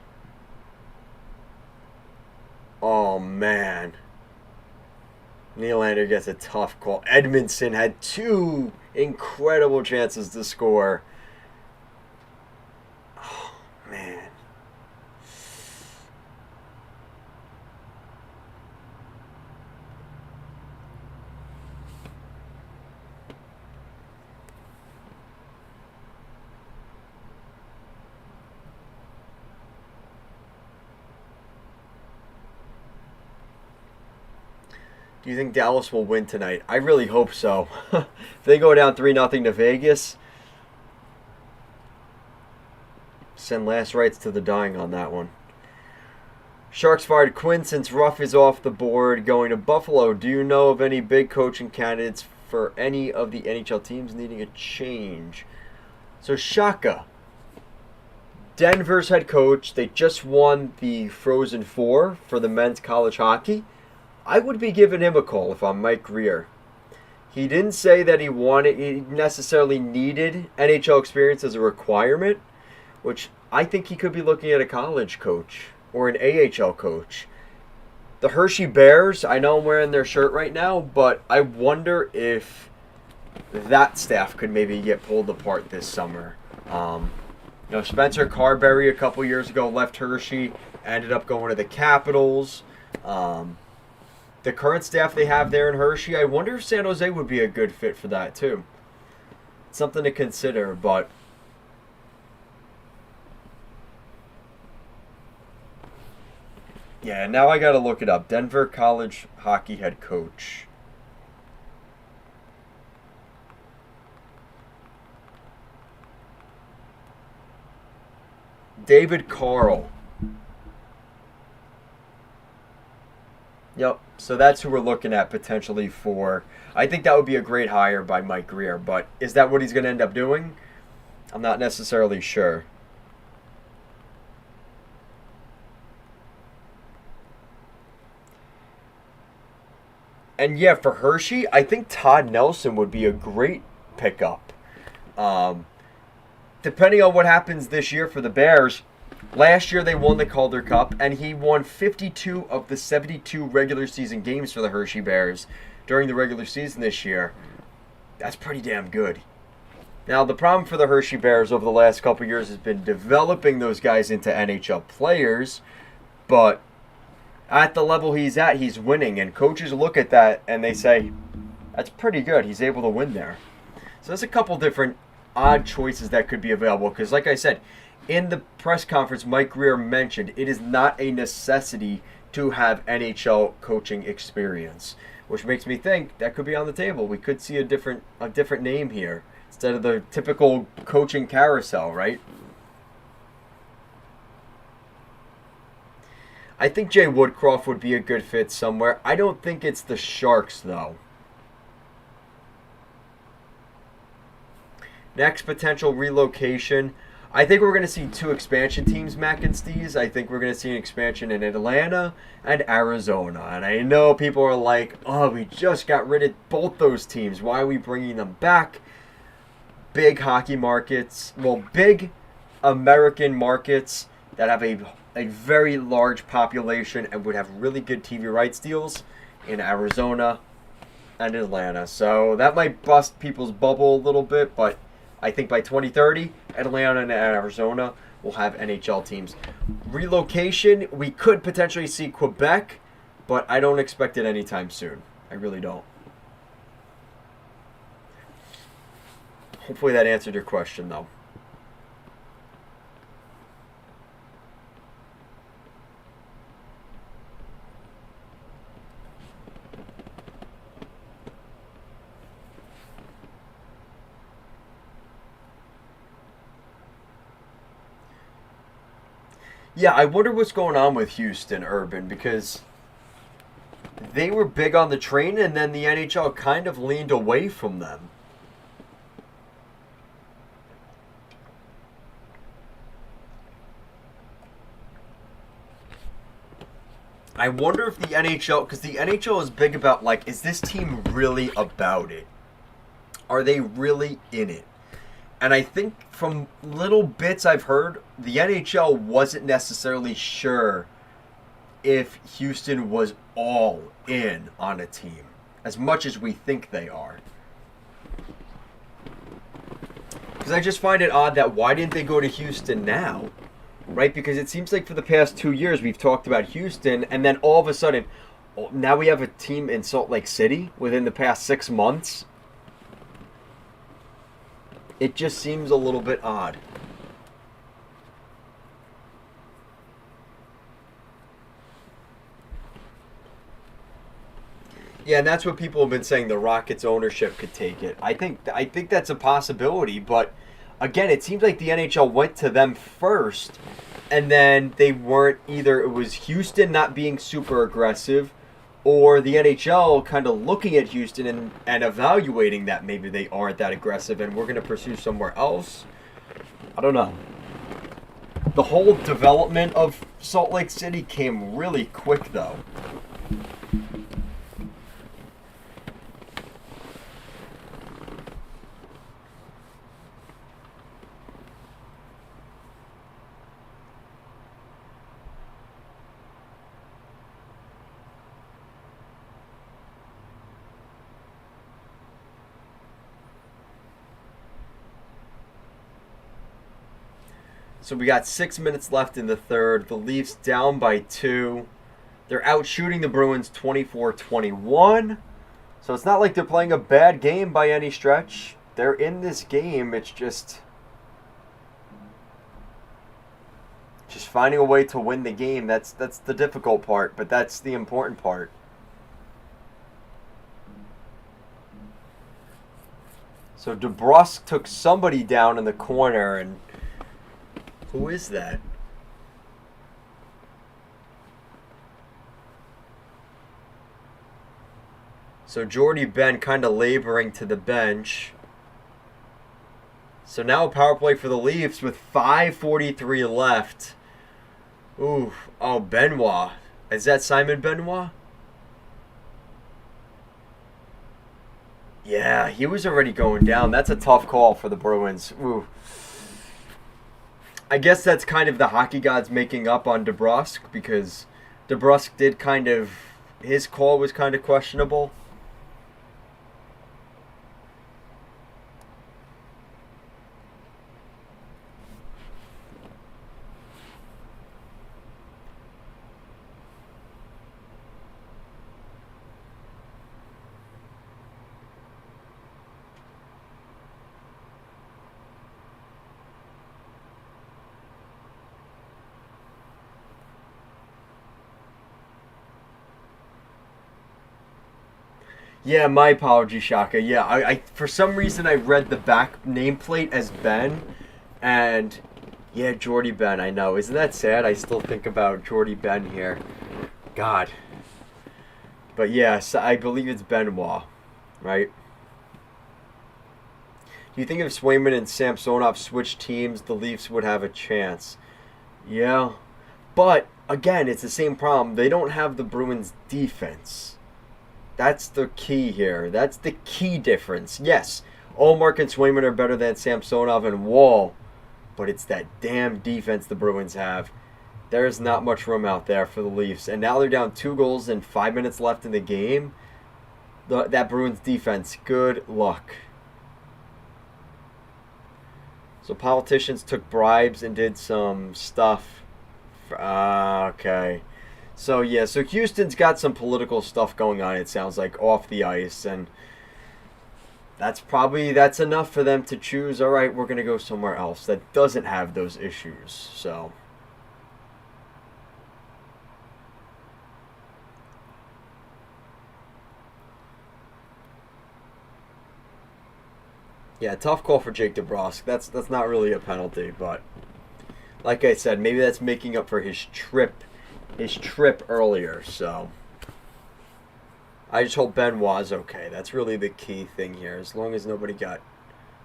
Oh man. Nylander gets a tough call. Edmondson had two incredible chances to score. Oh man. Do you think Dallas will win tonight? I really hope so. If they go down 3-0 to Vegas, send last rites to the dying on that one. Sharks fired Quinn since Ruff is off the board going to Buffalo. Do you know of any big coaching candidates for any of the NHL teams needing a change? So Shaka, Denver's head coach, they just won the Frozen Four for the men's college hockey. I would be giving him a call if I'm Mike Grier. He didn't say that he necessarily needed NHL experience as a requirement, which I think he could be looking at a college coach or an AHL coach. The Hershey Bears, I know I'm wearing their shirt right now, but I wonder if that staff could maybe get pulled apart this summer. Spencer Carberry a couple years ago left Hershey, ended up going to the Capitals. The current staff they have there in Hershey, I wonder if San Jose would be a good fit for that too. It's something to consider, but yeah, now I gotta look it up. Denver college hockey head coach. David Carl. Yep, so that's who we're looking at potentially for. I think that would be a great hire by Mike Grier, but is that what he's going to end up doing? I'm not necessarily sure. And yeah, for Hershey, I think Todd Nelson would be a great pickup. Depending on what happens this year for the Bears, last year they won the Calder Cup, and he won 52 of the 72 regular season games for the Hershey Bears during the regular season this year. That's pretty damn good. Now, the problem for the Hershey Bears over the last couple of years has been developing those guys into NHL players, but at the level he's at, he's winning, and coaches look at that and they say, that's pretty good. He's able to win there. So there's a couple different odd choices that could be available, because like I said, in the press conference, Mike Grier mentioned it is not a necessity to have NHL coaching experience, which makes me think that could be on the table. We could see a different name here instead of the typical coaching carousel, right? I think Jay Woodcroft would be a good fit somewhere. I don't think it's the Sharks, though. Next potential relocation. I think we're going to see 2 expansion teams, Mac and Steez. I think we're going to see an expansion in Atlanta and Arizona. And I know people are like, oh, we just got rid of both those teams. Why are we bringing them back? Big hockey markets. Well, big American markets that have a very large population and would have really good TV rights deals in Arizona and Atlanta. So that might bust people's bubble a little bit, but I think by 2030, Atlanta and Arizona will have NHL teams. Relocation, we could potentially see Quebec, but I don't expect it anytime soon. I really don't. Hopefully that answered your question, though. Yeah, I wonder what's going on with Houston, Urban, because they were big on the train and then the NHL kind of leaned away from them. I wonder if the NHL, because the NHL is big about, like, is this team really about it? Are they really in it? And I think from little bits I've heard, the NHL wasn't necessarily sure if Houston was all in on a team, as much as we think they are. Because I just find it odd that why didn't they go to Houston now? Right? Because it seems like for the past 2 years we've talked about Houston, and then all of a sudden, now we have a team in Salt Lake City within the past 6 months. It just seems a little bit odd. Yeah, and that's what people have been saying. The Rockets ownership could take it. I think that's a possibility, but again, it seems like the NHL went to them first, and then they weren't either. It was Houston not being super aggressive, or the NHL kind of looking at Houston and evaluating that maybe they aren't that aggressive and we're going to pursue somewhere else. I don't know. The whole development of Salt Lake City came really quick, though. So we got 6 minutes left in the third. The Leafs down by 2. They're out shooting the Bruins 24-21. So it's not like they're playing a bad game by any stretch. They're in this game. It's just finding a way to win the game. That's the difficult part, but that's the important part. So DeBrusque took somebody down in the corner, and who is that? So Jordy Ben kind of laboring to the bench. So now a power play for the Leafs with 5:43 left. Ooh, oh, Benoit. Is that Simon Benoit? Yeah, he was already going down. That's a tough call for the Bruins. Ooh. I guess that's kind of the hockey gods making up on DeBrusque, because DeBrusque did kind of, his call was kind of questionable. Yeah, my apology, Shaka. Yeah, I for some reason I read the back nameplate as Ben, and Yeah, Jordy Ben, I know. Isn't that sad? I still think about Jordy Ben here. God. But yes, I believe it's Benoit, right? Do you think if Swayman and Samsonov switched teams, the Leafs would have a chance? Yeah. But, again, it's the same problem. They don't have the Bruins' defense. That's the key here. That's the key difference. Yes, Allmark and Swayman are better than Samsonov and Wall, but it's that damn defense the Bruins have. There's not much room out there for the Leafs. And now they're down 2 goals and 5 minutes left in the game. That Bruins defense, good luck. So politicians took bribes and did some stuff. Okay. So yeah, so Houston's got some political stuff going on, it sounds like, off the ice. And that's enough for them to choose, all right, we're going to go somewhere else that doesn't have those issues. So yeah, tough call for Jake DeBrusk. That's not really a penalty, but like I said, maybe that's making up for his trip earlier. So I just hope Benoit's okay. That's really the key thing here, as long as nobody got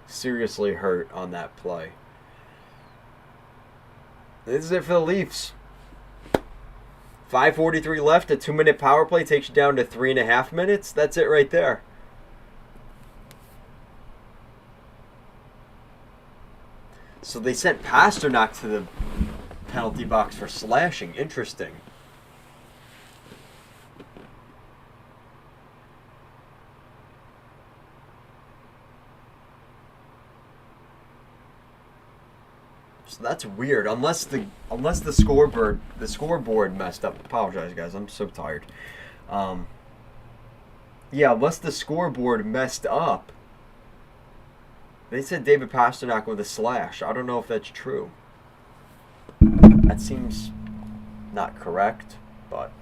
seriously hurt on that play. This is it for the Leafs. 5:43 left. A 2-minute power play takes you down to 3.5 minutes. That's it right there. So they sent Pasternak to the penalty box for slashing. Interesting. So that's weird. Unless the scoreboard messed up. Apologize, guys. I'm so tired. Yeah, unless the scoreboard messed up. They said David Pasternak with a slash. I don't know if that's true. That seems not correct, but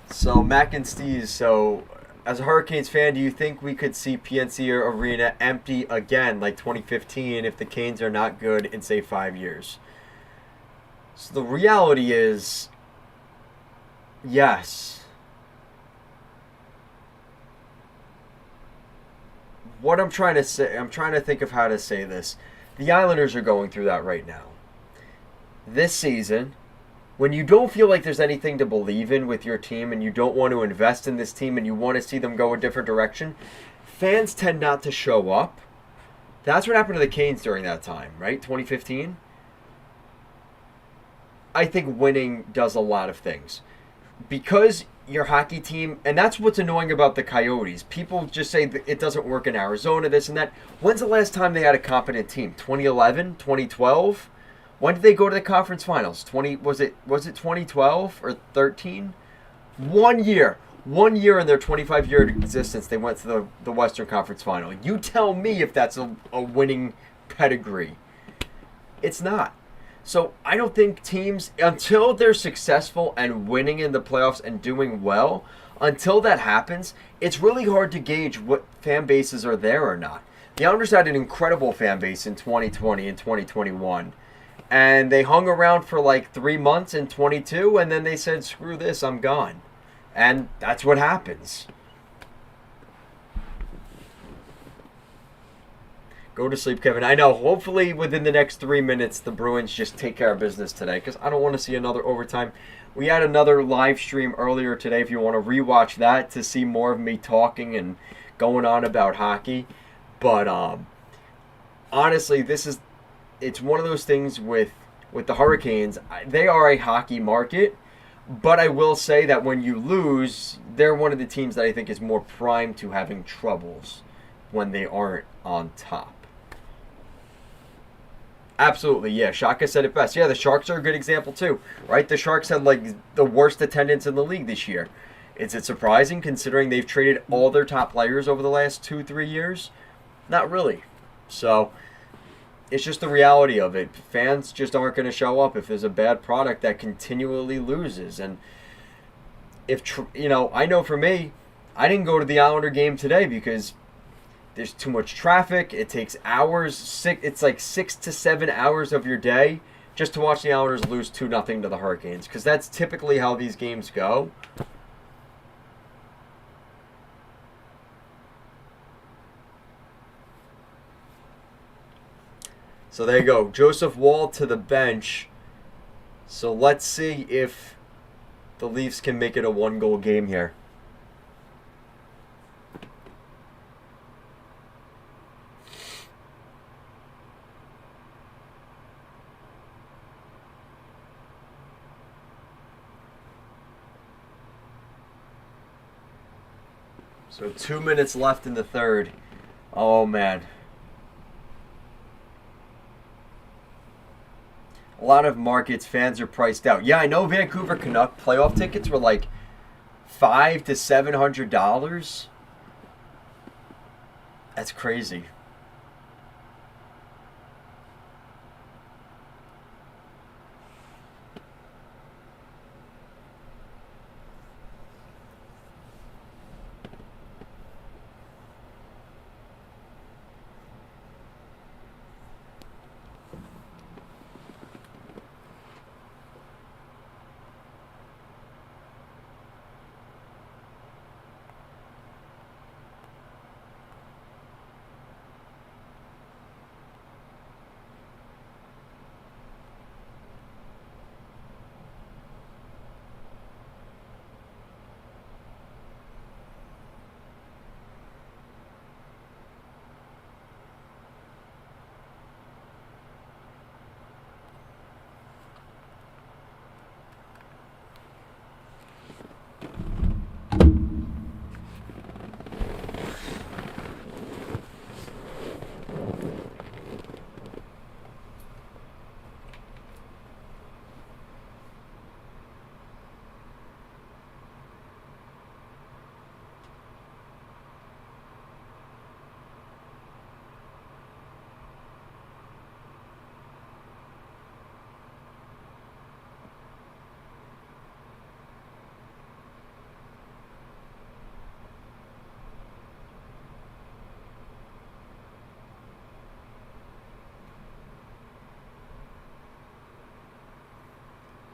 so Mac and Steez, so as a Hurricanes fan, do you think we could see PNC Arena empty again like 2015 if the Canes are not good in, say, 5 years? So the reality is, yes. What I'm trying to say, I'm trying to think of how to say this. The Islanders are going through that right now. This season, when you don't feel like there's anything to believe in with your team and you don't want to invest in this team and you want to see them go a different direction, fans tend not to show up. That's what happened to the Canes during that time, right? 2015. I think winning does a lot of things. Because your hockey team, and that's what's annoying about the Coyotes. People just say that it doesn't work in Arizona, this and that. When's the last time they had a competent team? 2011? 2012? When did they go to the conference finals? Was it 2012 or 13? 1 year. 1 year in their 25-year existence, they went to the Western Conference Final. You tell me if that's a winning pedigree. It's not. So I don't think teams, until they're successful and winning in the playoffs and doing well, until that happens, it's really hard to gauge what fan bases are there or not. The Islanders had an incredible fan base in 2020 and 2021. And they hung around for like 3 months in 22, and then they said, screw this, I'm gone. And that's what happens. Go to sleep, Kevin. I know, hopefully within the next 3 minutes, the Bruins just take care of business today, because I don't want to see another overtime. We had another live stream earlier today, if you want to rewatch that to see more of me talking and going on about hockey. But honestly, it's one of those things with the Hurricanes. They are a hockey market, but I will say that when you lose, they're one of the teams that I think is more primed to having troubles when they aren't on top. Absolutely, yeah. Shaka said it best. Yeah, the Sharks are a good example too, right? The Sharks had like the worst attendance in the league this year. Is it surprising considering they've traded all their top players over the last 2-3 years? Not really. So it's just the reality of it. Fans just aren't going to show up if there's a bad product that continually loses. And I know for me, I didn't go to the Islander game today because there's too much traffic. It takes hours. It's like 6 to 7 hours of your day just to watch the Islanders lose 2-0 to the Hurricanes, because that's typically how these games go. So there you go. Joseph Wall to the bench. So let's see if the Leafs can make it a 1-goal game here. So 2 minutes left in the third. Oh, man. A lot of markets, fans are priced out. Yeah, I know Vancouver Canuck playoff tickets were like $500 to $700. That's crazy.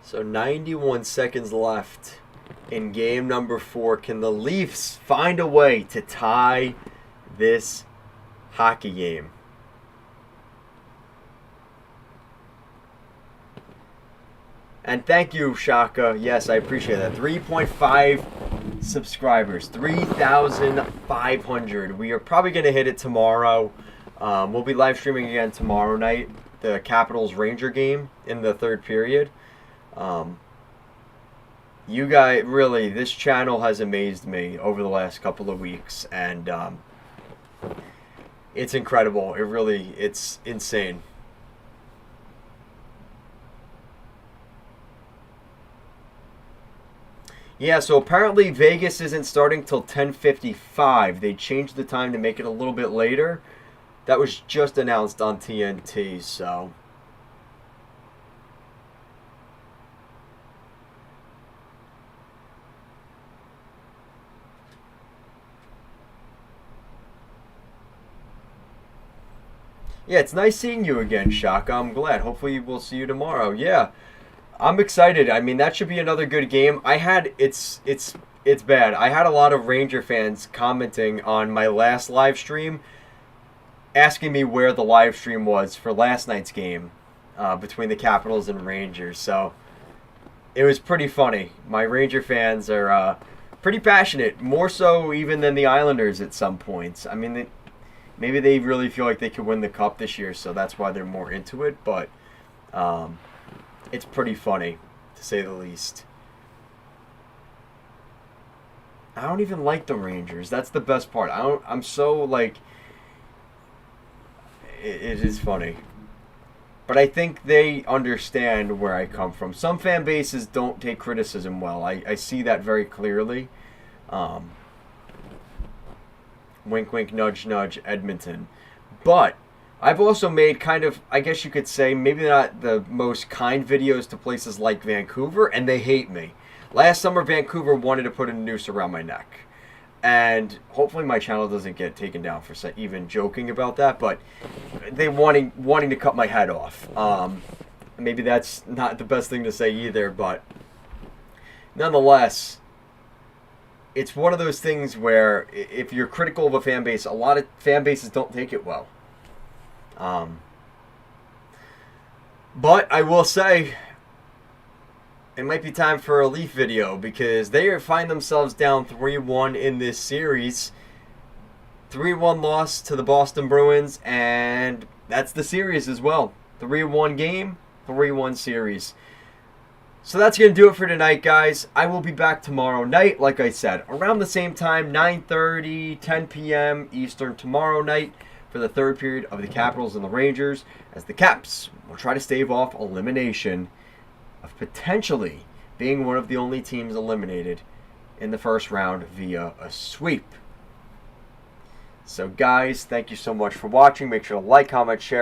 So 91 seconds left in game number 4. Can the Leafs find a way to tie this hockey game? And thank you, Shaka. Yes, I appreciate that. 3.5 subscribers. 3,500. We are probably going to hit it tomorrow. We'll be live streaming again tomorrow night. The Capitals-Ranger game in the third period. You guys, really, this channel has amazed me over the last couple of weeks, and it's incredible. It's insane. Yeah, so apparently Vegas isn't starting till 10:55. They changed the time to make it a little bit later. That was just announced on TNT, so... Yeah, it's nice seeing you again, Shaka. I'm glad. Hopefully we'll see you tomorrow. Yeah, I'm excited. I mean, that should be another good game. It's bad. I had a lot of Ranger fans commenting on my last live stream, asking me where the live stream was for last night's game between the Capitals and Rangers. So it was pretty funny. My Ranger fans are pretty passionate, more so even than the Islanders at some points. I mean, maybe they really feel like they could win the Cup this year, so that's why they're more into it. But it's pretty funny, to say the least. I don't even like the Rangers. That's the best part. I'm so, like... It is funny. But I think they understand where I come from. Some fan bases don't take criticism well. I see that very clearly. Wink, wink, nudge, nudge, Edmonton. But I've also made kind of, I guess you could say, maybe not the most kind videos to places like Vancouver, and they hate me. Last summer, Vancouver wanted to put a noose around my neck. And hopefully my channel doesn't get taken down for even joking about that, but they wanting to cut my head off. Maybe that's not the best thing to say either, but nonetheless, it's one of those things where if you're critical of a fan base, a lot of fan bases don't take it well. But I will say, it might be time for a Leaf video because they find themselves down 3-1 in this series. 3-1 loss to the Boston Bruins, and that's the series as well. 3-1 game, 3-1 series. So that's going to do it for tonight, guys. I will be back tomorrow night, like I said, around the same time, 9:30, 10 p.m. Eastern tomorrow night for the third period of the Capitals and the Rangers, as the Caps will try to stave off elimination of potentially being one of the only teams eliminated in the first round via a sweep. So guys, thank you so much for watching. Make sure to like, comment, share.